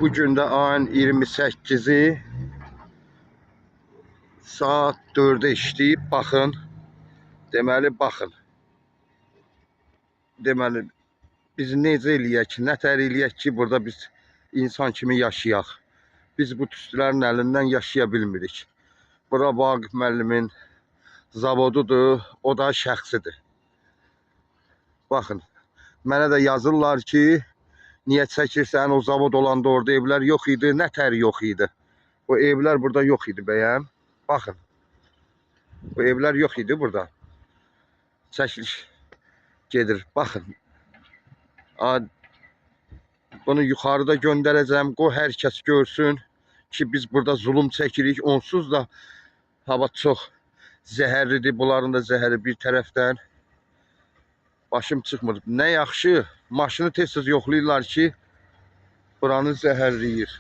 Bugün de ayın 28'i saat 4'e işləyib. Baxın. Deməli, baxın. Deməli, biz necə eləyək ki, nətər eləyək ki, burada biz insan kimi yaşayaq. Biz bu tüstülərin əlindən yaşaya bilmirik. Bura Vaqif müəllimin zavodudur, o da şəxsidir. Baxın, mənə də yazırlar ki, niyə çəkirsən, o zavod olanda orada evlər yox idi, nətər yox idi. O evlər burada yox idi bəyəm. Baxın, bu evlər yox idi burada. Çəkiliş gedir, baxın. Bunu yuxarıda göndərəcəm, qoy hər kəs görsün ki, biz burada zulüm çəkirik. Onsuz da hava çox zəhərlidir, bunların da zəhəri bir tərəfdən. Başım çıxmır. Nə yaxşı, maşını tez-tez yoxlayırlar ki, buranı zəhərləyir.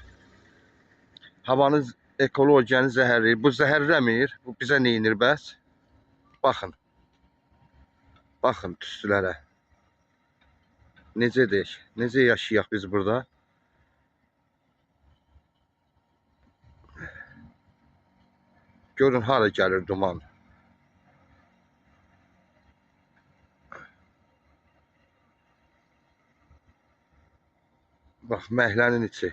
Havanı, ekologiyanı zəhərləyir. Bu zəhərləmir, bu bizə neynir bəs? Baxın. Baxın tüstülərə. Necə deyək, necə yaşayaq biz burada? Görün hara gəlir duman. Bax, məhlənin içi.